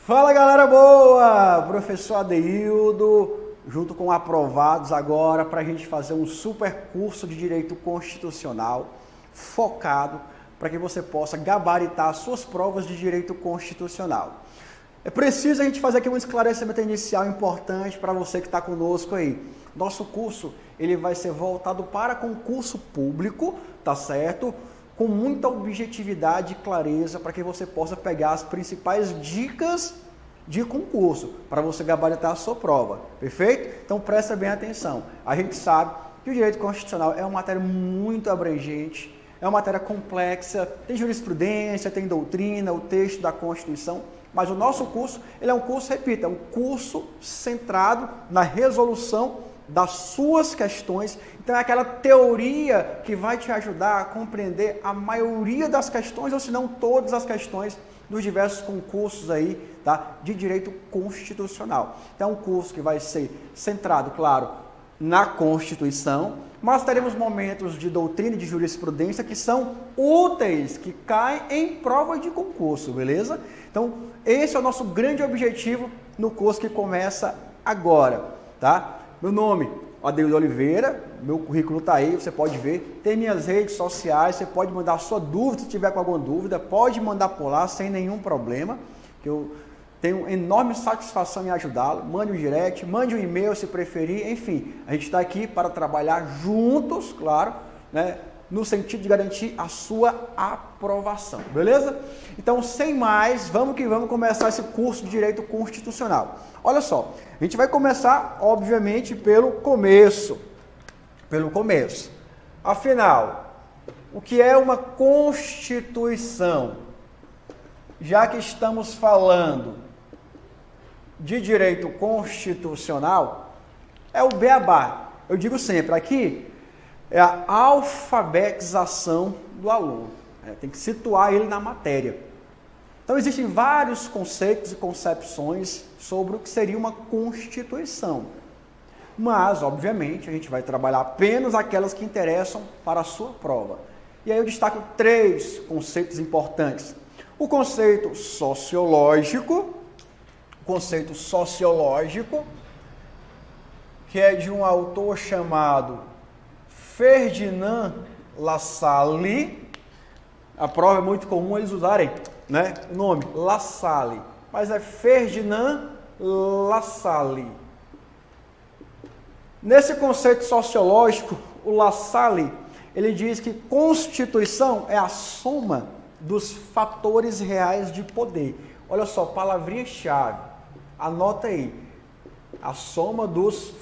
Fala galera boa! Professor Adeildo, junto com aprovados agora para a gente fazer um super curso de Direito Constitucional focado para que você possa gabaritar as suas provas de Direito Constitucional. É preciso a gente fazer aqui um esclarecimento inicial importante para você que está conosco aí. Nosso curso ele vai ser voltado para concurso público, tá certo? Com muita objetividade e clareza para que você possa pegar as principais dicas de concurso para você gabaritar a sua prova, perfeito? Então presta bem atenção. A gente sabe que o direito constitucional é uma matéria muito abrangente, é uma matéria complexa, tem jurisprudência, tem doutrina, o texto da Constituição, mas o nosso curso, ele é um curso, repita, um curso centrado na resolução das suas questões. Então é aquela teoria que vai te ajudar a compreender a maioria das questões, ou se não todas as questões dos diversos concursos aí, tá, de direito constitucional. Então é um curso que vai ser centrado, claro, na Constituição, mas teremos momentos de doutrina e de jurisprudência que são úteis, que caem em prova de concurso, beleza? Então esse é o nosso grande objetivo no curso que começa agora, tá? Meu nome, Adeildo Oliveira, meu currículo está aí, você pode ver. Tem minhas redes sociais, você pode mandar sua dúvida, se tiver com alguma dúvida, pode mandar por lá sem nenhum problema, que eu tenho enorme satisfação em ajudá-lo. Mande um direct, mande um e-mail se preferir, enfim, a gente está aqui para trabalhar juntos, claro, né? No sentido de garantir a sua aprovação, beleza? Então, sem mais, vamos que vamos começar esse curso de Direito Constitucional. Olha só, a gente vai começar, obviamente, pelo começo. Afinal, o que é uma Constituição? Já que estamos falando de direito constitucional, é o beabá. Eu digo sempre, aqui é a alfabetização do aluno. Tem que situar ele na matéria. Então, existem vários conceitos e concepções sobre o que seria uma Constituição. Mas, obviamente, a gente vai trabalhar apenas aquelas que interessam para a sua prova. E aí eu destaco três conceitos importantes. O conceito sociológico, que é de um autor chamado Ferdinand Lassalle. A prova é muito comum eles usarem, né, o nome Lassalle, mas é Ferdinand Lassalle. Nesse conceito sociológico, o Lassalle, ele diz que Constituição é a soma dos fatores reais de poder. Olha só, palavrinha-chave, anota aí, a soma dos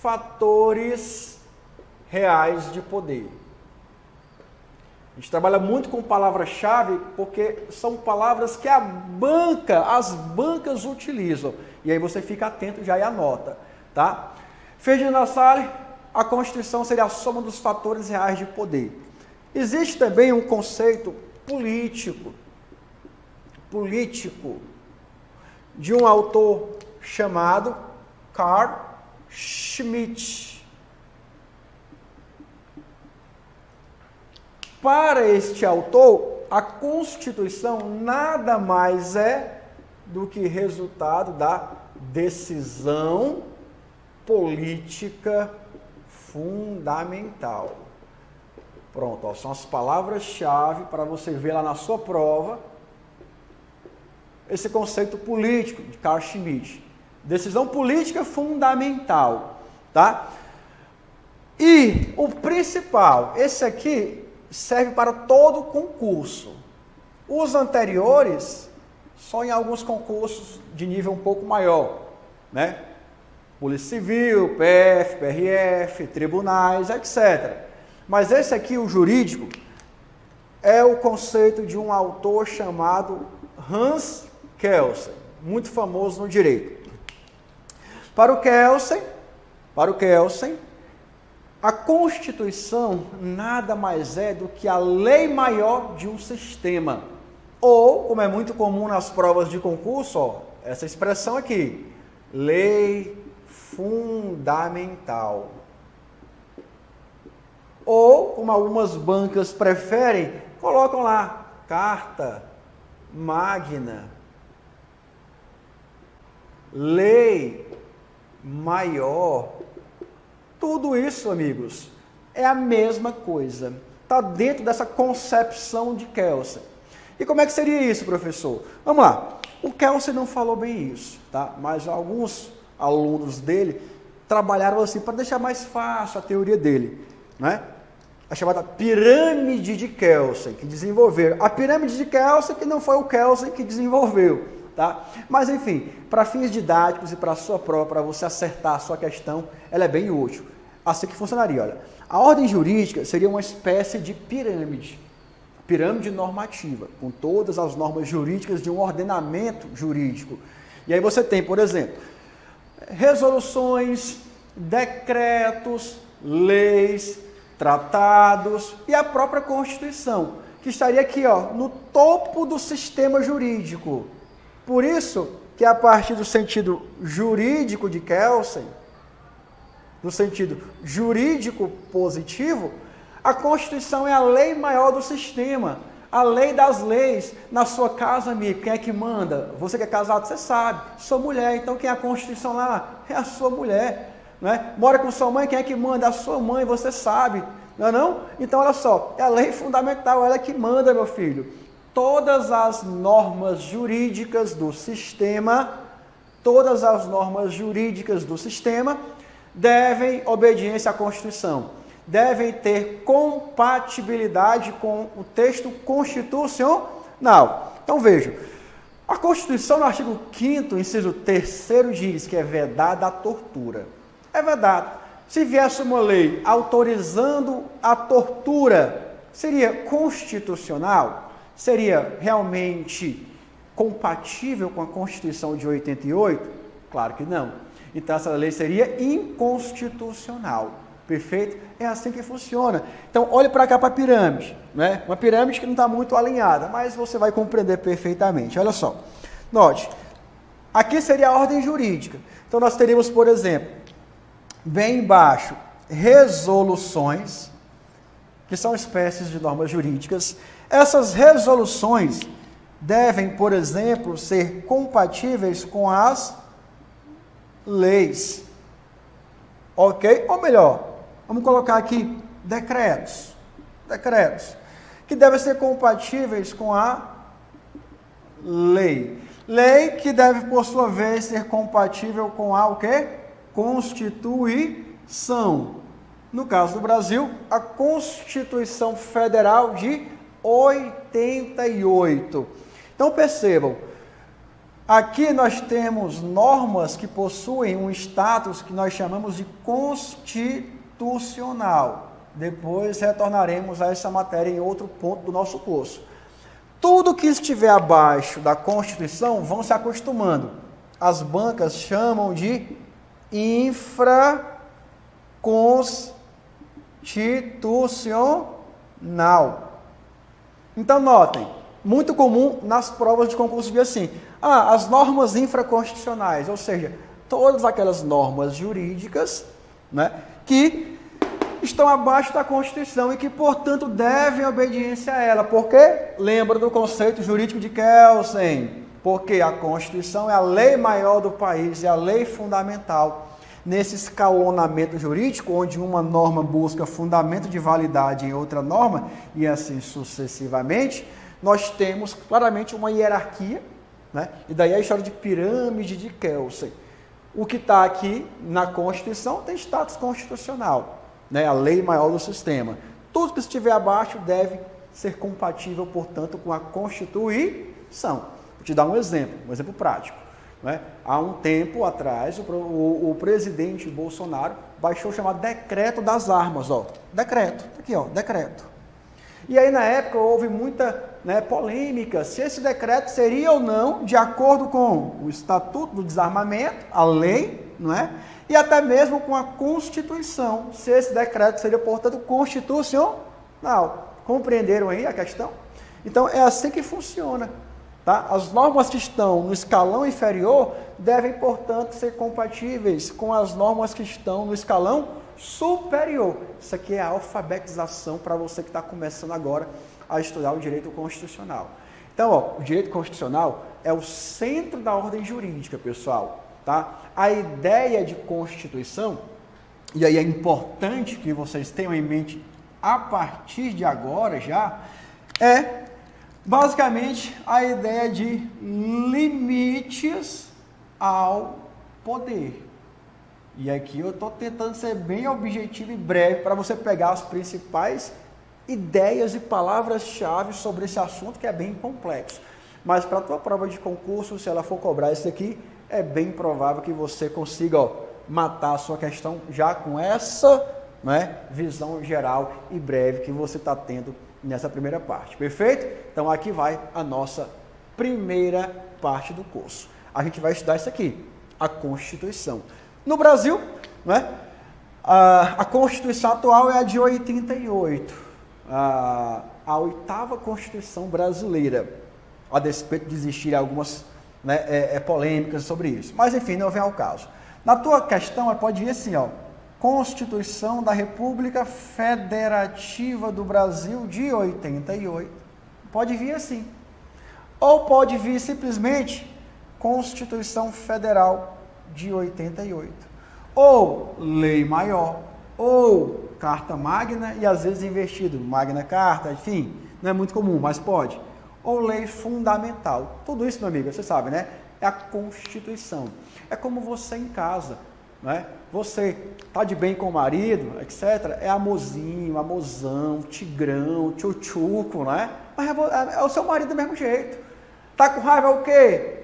fatores reais de poder. A gente trabalha muito com palavra-chave porque são palavras que as bancas utilizam. E aí você fica atento já e anota, tá? Ferdinand Lassalle, a Constituição seria a soma dos fatores reais de poder. Existe também um conceito político, de um autor chamado Carl Schmitt. Para este autor, a Constituição nada mais é do que resultado da decisão política fundamental. Pronto, ó, são as palavras-chave para você ver lá na sua prova esse conceito político de Carl Schmitt. Decisão política fundamental, tá? E o principal, esse aqui serve para todo concurso. Os anteriores, só em alguns concursos de nível um pouco maior, né? Polícia Civil, PF, PRF, tribunais, etc. Mas esse aqui, o jurídico, é o conceito de um autor chamado Hans Kelsen, muito famoso no direito. Para o Kelsen, a Constituição nada mais é do que a lei maior de um sistema. Ou, como é muito comum nas provas de concurso, ó, essa expressão aqui, lei fundamental. Ou, como algumas bancas preferem, colocam lá, carta magna. lei maior. Tudo isso, amigos, é a mesma coisa. Está dentro dessa concepção de Kelsen. E como é que seria isso, professor? Vamos lá. O Kelsen não falou bem isso, tá? Mas alguns alunos dele trabalharam assim para deixar mais fácil a teoria dele, né? A chamada pirâmide de Kelsen, que desenvolveram. A pirâmide de Kelsen que não foi o Kelsen que desenvolveu, tá? Mas enfim, para fins didáticos e para a sua prova, para você acertar a sua questão, ela é bem útil. Assim que funcionaria, olha. A ordem jurídica seria uma espécie de pirâmide normativa, com todas as normas jurídicas de um ordenamento jurídico. E aí você tem, por exemplo, resoluções, decretos, leis, tratados e a própria Constituição, que estaria aqui, ó, no topo do sistema jurídico. Por isso que a partir do sentido jurídico de Kelsen, no sentido jurídico positivo, a Constituição é a lei maior do sistema, a lei das leis. Na sua casa, amigo, quem é que manda? Você que é casado, você sabe, sua mulher, então quem é a Constituição lá? É a sua mulher, né? Mora com sua mãe, quem é que manda? A sua mãe, você sabe, não é não? Então olha só, é a lei fundamental, ela que manda, meu filho. Todas as normas jurídicas do sistema, devem obediência à Constituição, devem ter compatibilidade com o texto constitucional. Então veja, a Constituição no artigo 5º, inciso 3º diz que é vedada a tortura. É vedado. Se viesse uma lei autorizando a tortura, seria constitucional? Seria realmente compatível com a Constituição de 88? Claro que não. Então essa lei seria inconstitucional. Perfeito? É assim que funciona. Então olhe para cá para a pirâmide, né? Uma pirâmide que não está muito alinhada, mas você vai compreender perfeitamente. Olha só. Note, aqui seria a ordem jurídica. Então nós teríamos, por exemplo, bem embaixo, resoluções, que são espécies de normas jurídicas. Essas resoluções devem, por exemplo, ser compatíveis com as leis. Ok? Ou melhor, vamos colocar aqui decretos, que devem ser compatíveis com a lei. Lei que deve, por sua vez, ser compatível com a o quê? Constituição. No caso do Brasil, a Constituição Federal de 88. Então percebam, aqui nós temos normas que possuem um status que nós chamamos de constitucional. Depois retornaremos a essa matéria em outro ponto do nosso curso. Tudo que estiver abaixo da Constituição vão se acostumando. As bancas chamam de infraconstitucional. Então notem, muito comum nas provas de concurso vir assim, as normas infraconstitucionais, ou seja, todas aquelas normas jurídicas, né, que estão abaixo da Constituição e que, portanto, devem obediência a ela. Por quê? Lembra do conceito jurídico de Kelsen. Porque a Constituição é a lei maior do país, é a lei fundamental. Nesse escalonamento jurídico, onde uma norma busca fundamento de validade em outra norma, e assim sucessivamente, nós temos claramente uma hierarquia, né? E daí a história de pirâmide de Kelsen. O que está aqui na Constituição tem status constitucional, né? A lei maior do sistema. Tudo que estiver abaixo deve ser compatível, portanto, com a Constituição. Vou te dar um exemplo prático. Né? Há um tempo atrás, o presidente Bolsonaro baixou o chamado decreto das armas. Ó. Decreto, aqui, ó, decreto. E aí, na época, houve muita polêmica se esse decreto seria ou não de acordo com o Estatuto do Desarmamento, a lei, não é? E até mesmo com a Constituição, se esse decreto seria, portanto, constitucional. Compreenderam aí a questão? Então, é assim que funciona. Tá? As normas que estão no escalão inferior devem, portanto, ser compatíveis com as normas que estão no escalão superior. Isso aqui é a alfabetização para você que está começando agora a estudar o direito constitucional. Então, ó, o direito constitucional é o centro da ordem jurídica, pessoal. tá? A ideia de Constituição, e aí é importante que vocês tenham em mente a partir de agora já, é basicamente a ideia de limites ao poder. E aqui eu estou tentando ser bem objetivo e breve para você pegar as principais ideias e palavras-chave sobre esse assunto que é bem complexo. Mas para a tua prova de concurso, se ela for cobrar isso aqui, é bem provável que você consiga matar a sua questão já com essa, né, visão geral e breve que você está tendo nessa primeira parte. Perfeito? Então aqui vai a nossa primeira parte do curso. A gente vai estudar isso aqui, a Constituição. No Brasil, né, a Constituição atual é a de 88, a 8ª Constituição brasileira, a despeito de existirem algumas, né, polêmicas sobre isso. Mas enfim, não vem ao caso. Na tua questão, pode vir assim, Constituição da República Federativa do Brasil de 88. Pode vir assim. Ou pode vir simplesmente Constituição Federal de 88. Ou Lei Maior, ou Carta Magna e às vezes invertido, Magna Carta, enfim, não é muito comum, mas pode. Ou Lei Fundamental. Tudo isso, meu amigo, você sabe, né? É a Constituição. É como você em casa, né? Você tá de bem com o marido, etc. É amorzinho, amorzão, tigrão, tchutchuco, né? Mas é o seu marido do mesmo jeito. Tá com raiva é o quê?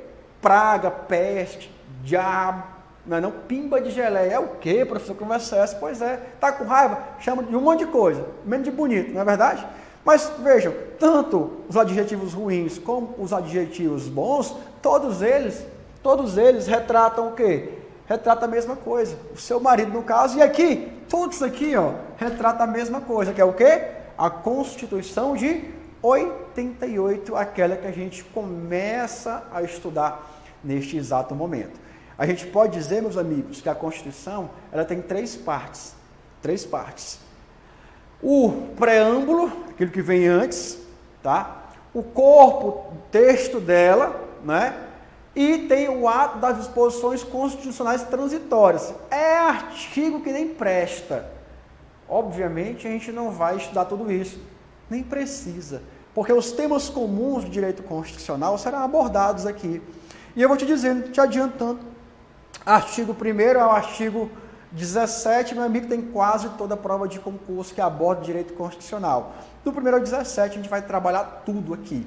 Praga, peste, diabo, não, pimba de geleia. É o quê, professor? Conversa essa? Pois é. Tá com raiva? Chama de um monte de coisa, menos de bonito, não é verdade? Mas vejam, tanto os adjetivos ruins como os adjetivos bons, todos eles retratam o quê? Retrata a mesma coisa. O seu marido, no caso, e aqui, todos aqui, retrata a mesma coisa, que é o quê? A Constituição de 88, aquela que a gente começa a estudar neste exato momento. A gente pode dizer, meus amigos, que a Constituição, ela tem três partes. O preâmbulo, aquilo que vem antes, tá? O corpo, o texto dela, né? E tem o ato das disposições constitucionais transitórias. É artigo que nem presta. Obviamente, a gente não vai estudar tudo isso. Nem precisa. Porque os temas comuns do direito constitucional serão abordados aqui. E eu vou te dizendo, te adiantando, artigo 1º é o artigo 17, meu amigo, tem quase toda a prova de concurso que aborda o direito constitucional. Do 1º ao 17, a gente vai trabalhar tudo aqui,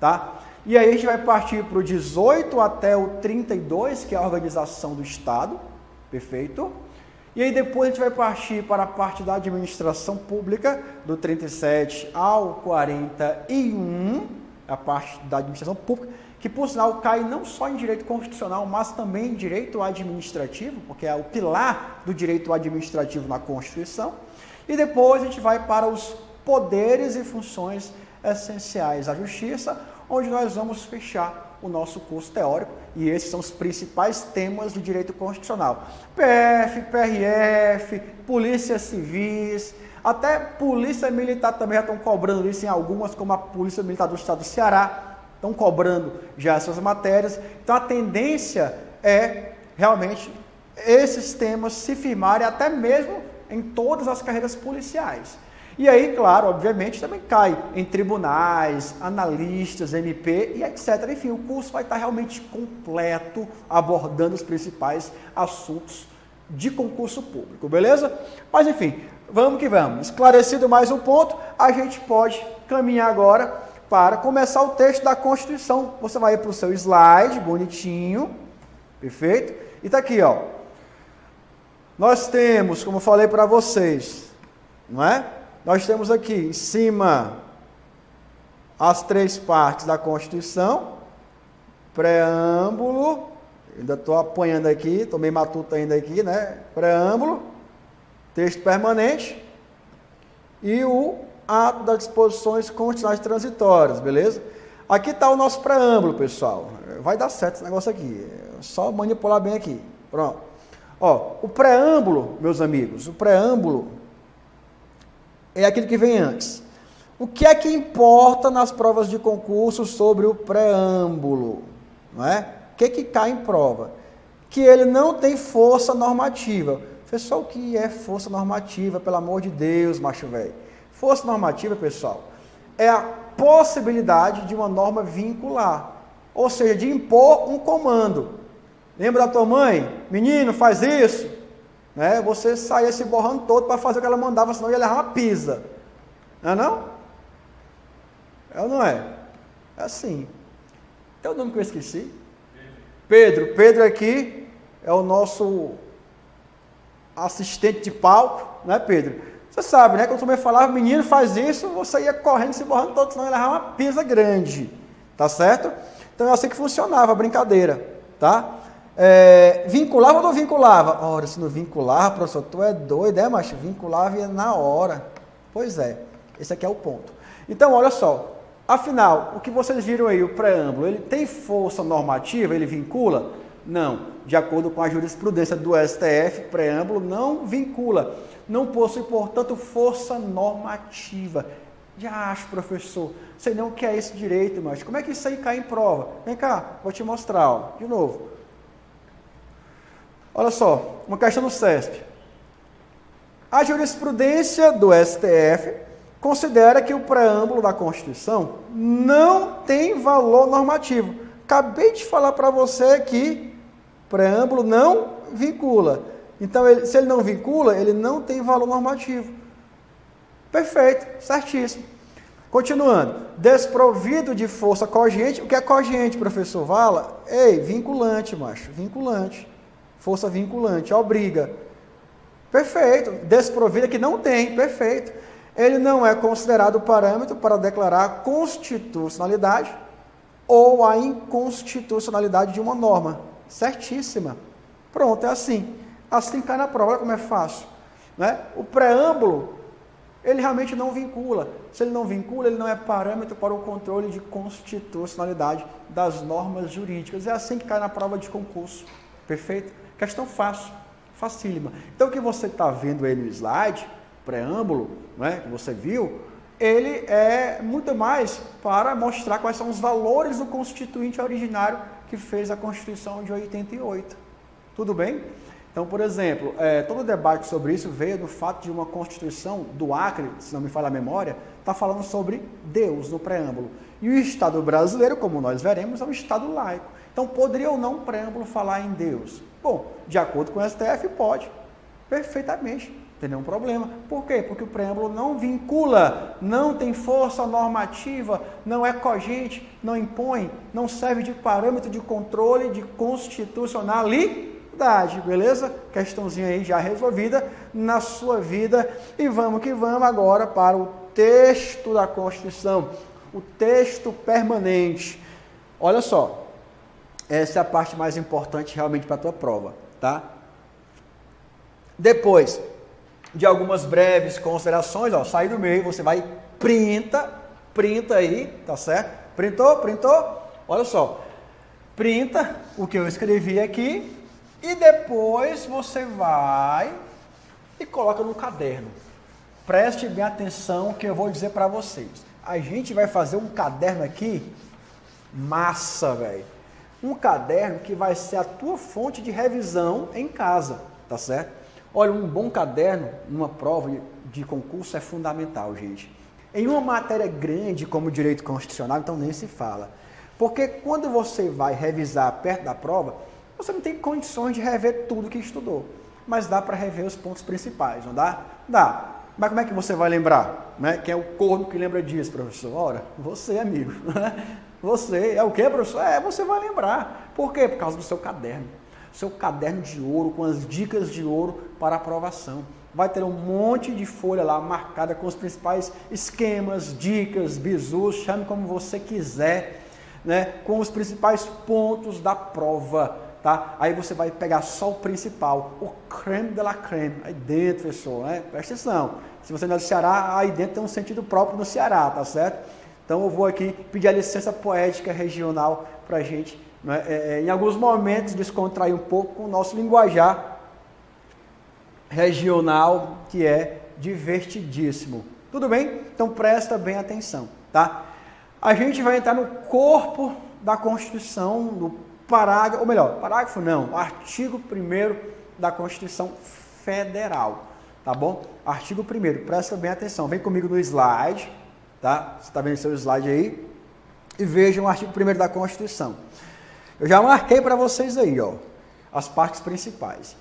tá? E aí a gente vai partir para o 18 até o 32, que é a organização do Estado, perfeito? E aí depois a gente vai partir para a parte da administração pública, do 37 ao 41, a parte da administração pública, que por sinal cai não só em direito constitucional, mas também em direito administrativo, porque é o pilar do direito administrativo na Constituição. E depois a gente vai para os poderes e funções essenciais da Justiça, onde nós vamos fechar o nosso curso teórico, e esses são os principais temas do direito constitucional. PF, PRF, polícias civis, até polícia militar também já estão cobrando isso em algumas, como a Polícia Militar do Estado do Ceará, estão cobrando já essas matérias. Então a tendência é realmente esses temas se firmarem até mesmo em todas as carreiras policiais. E aí, claro, obviamente, também cai em tribunais, analistas, MP e etc. Enfim, o curso vai estar realmente completo, abordando os principais assuntos de concurso público, beleza? Mas enfim, vamos que vamos. Esclarecido mais um ponto, a gente pode caminhar agora para começar o texto da Constituição. Você vai ir para o seu slide, bonitinho, perfeito? E está aqui, ó. Nós temos, como eu falei para vocês, não é? Nós temos aqui em cima as três partes da Constituição, preâmbulo, ainda estou apanhando aqui, estou meio matuto ainda aqui, né? Preâmbulo, texto permanente e o ato das disposições constitucionais transitórias, beleza? Aqui está o nosso preâmbulo, pessoal. Vai dar certo esse negócio aqui, é só manipular bem aqui. Pronto. Ó, o preâmbulo, meus amigos, o preâmbulo é aquilo que vem antes. O que é que importa nas provas de concurso sobre o preâmbulo? Não é? O que cai em prova? que ele não tem força normativa. Pessoal, o que é força normativa, pelo amor de Deus, macho velho? Força normativa, pessoal, é a possibilidade de uma norma vincular, ou seja, de impor um comando. Lembra da tua mãe? Menino, faz isso. Né? Você saía se borrando todo para fazer o que ela mandava, senão ia levar uma pisa. Não é não? É ou não é? É assim. É o nome que eu esqueci? Pedro. Pedro aqui é o nosso assistente de palco, né, Pedro? Você sabe, né? Quando você falava, menino, faz isso, você ia correndo, se borrando todo, senão ia levar uma pisa grande. Tá certo? Então é assim que funcionava a brincadeira, tá? Vinculava ou não vinculava? Ora, se não vinculava, professor, tu é doido, é, macho? Vinculava e ia na hora. Pois é, esse aqui é o ponto. Então, olha só, afinal, o que vocês viram aí, o preâmbulo, ele tem força normativa, ele vincula? Não. De acordo com a jurisprudência do STF, preâmbulo não vincula. Não possui, portanto, força normativa. Já acho, professor, sei não o que é esse direito, mas como é que isso aí cai em prova? Vem cá, vou te mostrar, ó, de novo. Olha só, uma questão do CESP. A jurisprudência do STF considera que o preâmbulo da Constituição não tem valor normativo. Acabei de falar para você que preâmbulo não vincula. Então, se ele não vincula, ele não tem valor normativo. Perfeito, certíssimo. Continuando. Desprovido de força cogente. O que é cogente, professor Vala? Ei, vinculante, macho. Vinculante. Força vinculante, obriga. Perfeito. Desprovido que não tem. Perfeito. Ele não é considerado parâmetro para declarar a constitucionalidade ou a inconstitucionalidade de uma norma. Certíssima. Pronto, é assim. Assim cai na prova, olha como é fácil. Né? O preâmbulo, ele realmente não vincula. Se ele não vincula, ele não é parâmetro para o controle de constitucionalidade das normas jurídicas. É assim que cai na prova de concurso. Perfeito? Questão fácil, facílima. Então, o que você está vendo aí no slide, preâmbulo, né, que você viu, ele é muito mais para mostrar quais são os valores do constituinte originário que fez a Constituição de 88. Tudo bem? Então, por exemplo, todo o debate sobre isso veio do fato de uma Constituição do Acre, se não me falha a memória, está falando sobre Deus no preâmbulo. E o Estado brasileiro, como nós veremos, é um Estado laico. Então, poderia ou não o preâmbulo falar em Deus? Bom, de acordo com o STF, pode. Perfeitamente. Não tem nenhum problema. Por quê? Porque o preâmbulo não vincula, não tem força normativa, não é cogente, não impõe, não serve de parâmetro de controle de constitucionalidade, beleza? Questãozinha aí já resolvida na sua vida. E vamos que vamos agora para o texto da Constituição, o texto permanente. Olha só, essa é a parte mais importante realmente para a tua prova, tá? Depois de algumas breves considerações, ó, sai do meio, você vai, printa aí, tá certo? Printou? Olha só, printa o que eu escrevi aqui e depois você vai e coloca no caderno. Preste bem atenção que eu vou dizer para vocês. A gente vai fazer um caderno aqui, massa, velho. Um caderno que vai ser a tua fonte de revisão em casa, tá certo? Olha, um bom caderno numa prova de concurso é fundamental, gente. Em uma matéria grande como direito constitucional, então nem se fala. Porque quando você vai revisar perto da prova, você não tem condições de rever tudo que estudou. Mas dá para rever os pontos principais, não dá? Dá. Mas como é que você vai lembrar? Né? Quem é o corno que lembra disso, professor? Ora, você, amigo. Você é o quê, professor? Você vai lembrar. Por quê? Por causa do seu caderno. Seu caderno de ouro, com as dicas de ouro para aprovação. Vai ter um monte de folha lá marcada com os principais esquemas, dicas, bizus, chame como você quiser, né? Com os principais pontos da prova, tá? Aí você vai pegar só o principal, o creme de la creme, aí dentro, pessoal, né? Presta atenção. Se você não é do Ceará, aí dentro tem um sentido próprio no Ceará, tá certo? Então eu vou aqui pedir a licença poética regional para a gente, né, em alguns momentos, descontrair um pouco com o nosso linguajar regional, que é divertidíssimo. Tudo bem? Então presta bem atenção, tá? A gente vai entrar no corpo da Constituição, no artigo 1º da Constituição Federal, tá bom? Artigo 1º, presta bem atenção, vem comigo no slide, tá? Você está vendo seu slide aí? E vejam o artigo 1º da Constituição. Eu já marquei para vocês aí, ó, as partes principais.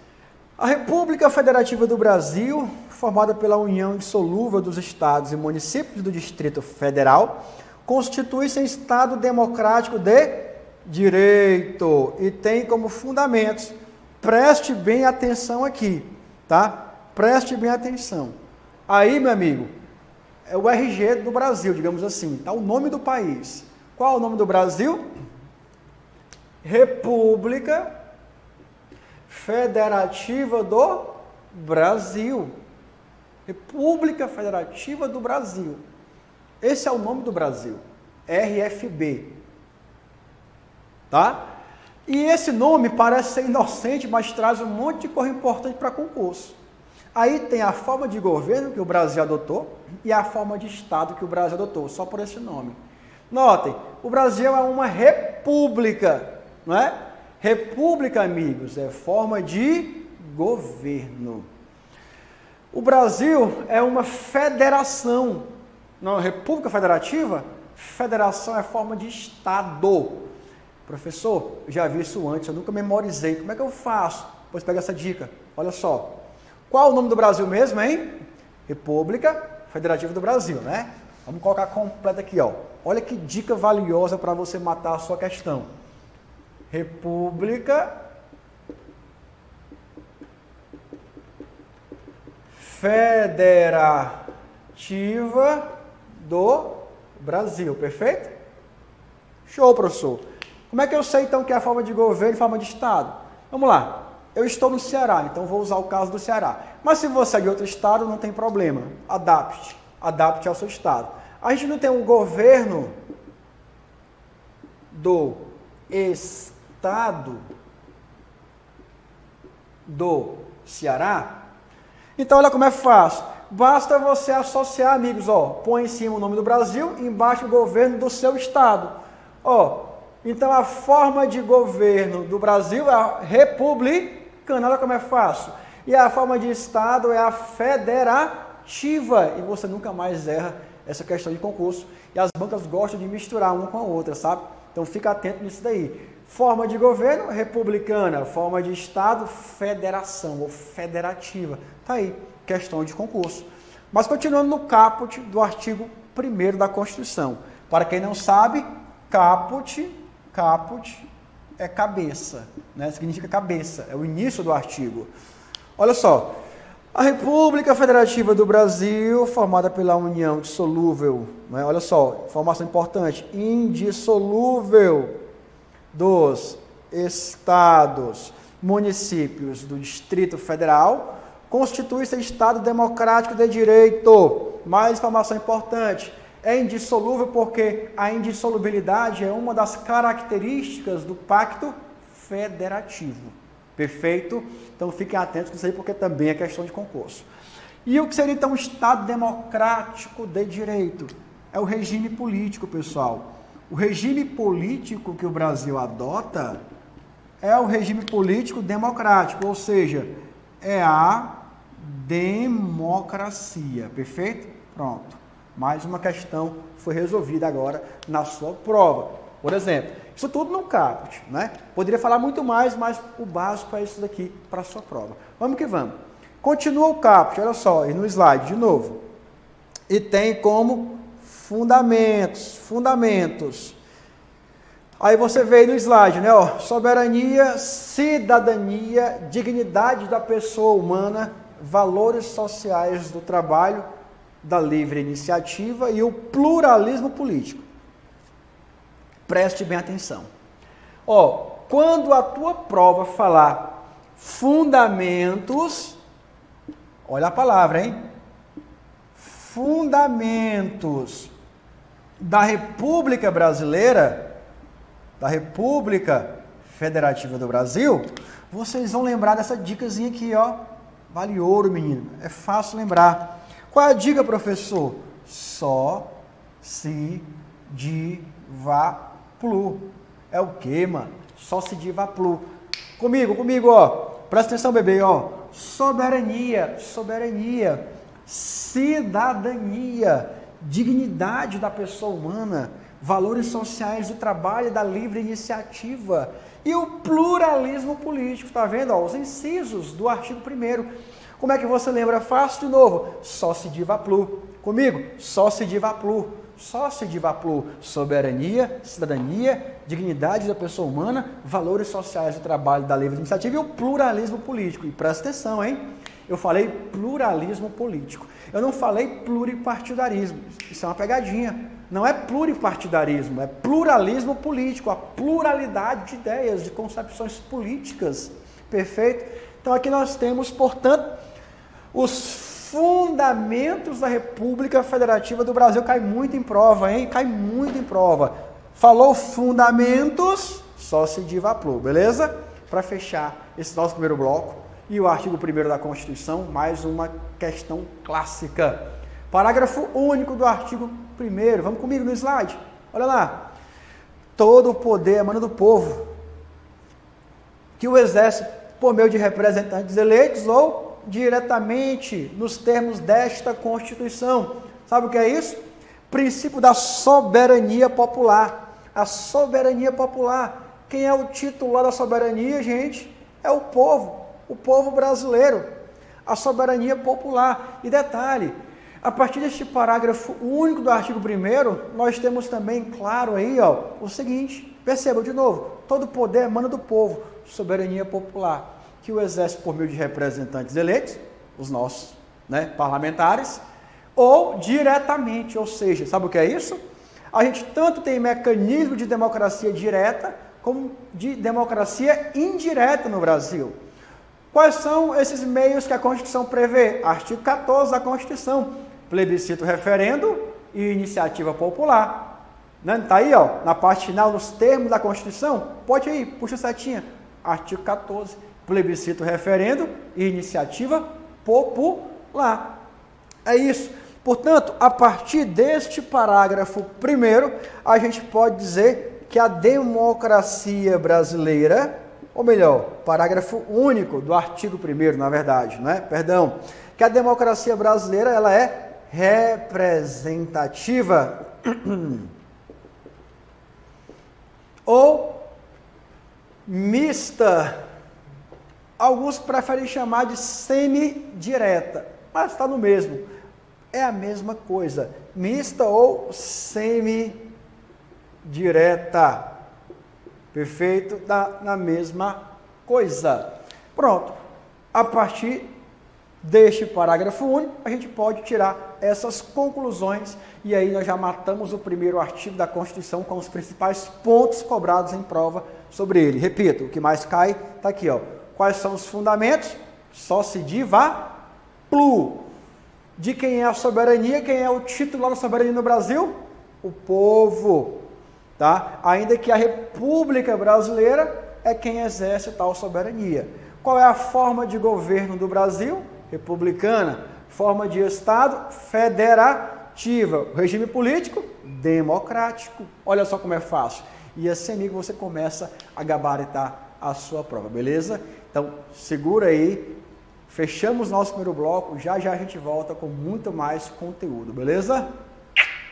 A República Federativa do Brasil, formada pela união indissolúvel dos estados e municípios do Distrito Federal, constitui-se em Estado democrático de direito e tem como fundamentos, preste bem atenção aqui, tá? Preste bem atenção. Aí, meu amigo, é o RG do Brasil, digamos assim, tá? O nome do país. Qual é o nome do Brasil? República Federativa do Brasil. República Federativa do Brasil. Esse é o nome do Brasil. RFB. Tá? E esse nome parece ser inocente, mas traz um monte de coisa importante para concurso. Aí tem a forma de governo que o Brasil adotou e a forma de Estado que o Brasil adotou, só por esse nome. Notem, o Brasil é uma república, não é? República, amigos, é forma de governo. O Brasil é uma federação. Não, República Federativa, federação é forma de Estado. Professor, eu já vi isso antes, eu nunca memorizei. Como é que eu faço? Pois pega essa dica. Olha só. Qual é o nome do Brasil mesmo, hein? República Federativa do Brasil, né? Vamos colocar completo aqui, ó. Olha que dica valiosa para você matar a sua questão. República Federativa do Brasil, perfeito? Show, professor. Como é que eu sei, então, que é a forma de governo e forma de Estado? Vamos lá. Eu estou no Ceará, então vou usar o caso do Ceará. Mas se você é de outro estado, não tem problema. Adapte. Adapte ao seu estado. A gente não tem um governo do estado do Ceará? Então, olha como é fácil. Basta você associar, amigos, ó. Põe em cima o nome do Brasil, embaixo o governo do seu estado. Ó, então a forma de governo do Brasil é a republicana, olha como é fácil. E a forma de Estado é a federativa. E você nunca mais erra essa questão de concurso. E as bancas gostam de misturar uma com a outra, sabe? Então fica atento nisso daí. Forma de governo, republicana. Forma de Estado, federação ou federativa. Tá aí, questão de concurso. Mas continuando no caput do artigo 1º da Constituição. Para quem não sabe, caput é cabeça, né? Significa cabeça, é o início do artigo. Olha só, a República Federativa do Brasil, formada pela união indissolúvel, né? Olha só, informação importante, indissolúvel dos estados, municípios do Distrito Federal, constitui-se Estado democrático de direito. Mais informação importante, é indissolúvel porque a indissolubilidade é uma das características do Pacto Federativo. Perfeito? Então fiquem atentos com isso aí, porque também é questão de concurso. E o que seria então um Estado democrático de direito? É o regime político, pessoal. O regime político que o Brasil adota é o regime político democrático, ou seja, é a democracia. Perfeito? Pronto. Mais uma questão foi resolvida agora na sua prova. Por exemplo, isso tudo no caput, né? Poderia falar muito mais, mas o básico é isso daqui para a sua prova. Vamos que vamos. Continua o caput, olha só, e no slide de novo. E tem como fundamentos. Aí você vê aí no slide, né? Ó, soberania, cidadania, dignidade da pessoa humana, valores sociais do trabalho, da livre iniciativa e o pluralismo político. Preste bem atenção. Ó, quando a tua prova falar fundamentos, olha a palavra, hein? Fundamentos da República Brasileira, da República Federativa do Brasil, vocês vão lembrar dessa dicasinha aqui, ó. Vale ouro, menino. É fácil lembrar. Qual é a dica, professor? Só, si, di, vá, plu. É o quê, mano? Só se diva plu. Comigo, ó. Presta atenção, bebê, ó. Soberania, cidadania, dignidade da pessoa humana, valores sociais do trabalho e da livre iniciativa e o pluralismo político, tá vendo? Ó, os incisos do artigo 1º. Como é que você lembra? Fácil de novo. Só se diva plu. Comigo? Só se diva plu. Soberania, cidadania, dignidade da pessoa humana, valores sociais do trabalho da livre iniciativa e o pluralismo político. E presta atenção, hein? Eu falei pluralismo político. Eu não falei pluripartidarismo. Isso é uma pegadinha. Não é pluripartidarismo, é pluralismo político, a pluralidade de ideias, de concepções políticas. Perfeito? Então aqui nós temos, portanto, os fundamentos da República Federativa do Brasil. Cai muito em prova, hein? Cai muito em prova. Falou fundamentos, só se diva plu, beleza? Para fechar esse nosso primeiro bloco e o artigo 1º da Constituição, mais uma questão clássica. Parágrafo único do artigo 1º. Vamos comigo no slide. Olha lá. Todo o poder emana do povo, que o exerce por meio de representantes eleitos ou diretamente nos termos desta Constituição. Sabe o que é isso? Princípio da soberania popular. A soberania popular. Quem é o titular da soberania, gente? É o povo brasileiro. A soberania popular. E detalhe, a partir deste parágrafo único do artigo 1º, nós temos também claro aí, ó, o seguinte, percebam de novo, todo poder emana do povo, soberania popular, que o exerce por meio de representantes eleitos, os nossos, né, parlamentares, ou diretamente, ou seja, sabe o que é isso? A gente tanto tem mecanismo de democracia direta, como de democracia indireta no Brasil. Quais são esses meios que a Constituição prevê? Artigo 14 da Constituição. Plebiscito, referendo e iniciativa popular. Né? Tá aí, ó, na parte final, nos termos da Constituição. Pode ir, puxa a setinha. Artigo 14. Plebiscito, referendo e iniciativa popular. É isso. Portanto, a partir deste parágrafo 1º, a gente pode dizer que a democracia brasileira, ou melhor, parágrafo único do artigo 1º, na verdade, não é? Perdão. Que a democracia brasileira, ela é representativa ou mista. Alguns preferem chamar de semidireta, mas está no mesmo. É a mesma coisa. Mista ou semidireta. Perfeito? Dá na mesma coisa. Pronto. A partir deste parágrafo único, a gente pode tirar essas conclusões e aí nós já matamos o primeiro artigo da Constituição com os principais pontos cobrados em prova sobre ele. Repito, o que mais cai está aqui, ó. Quais são os fundamentos? Só se diva plu. De quem é a soberania? Quem é o titular da soberania no Brasil? O povo. Tá? Ainda que a República Brasileira é quem exerce tal soberania. Qual é a forma de governo do Brasil? Republicana. Forma de Estado? Federativa. Regime político? Democrático. Olha só como é fácil. E assim, amigo, você começa a gabaritar a sua prova, beleza? Então, segura aí. Fechamos nosso primeiro bloco. Já já a gente volta com muito mais conteúdo, beleza?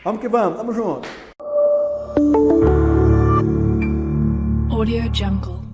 Vamos que vamos. Tamo junto. Audio Jungle.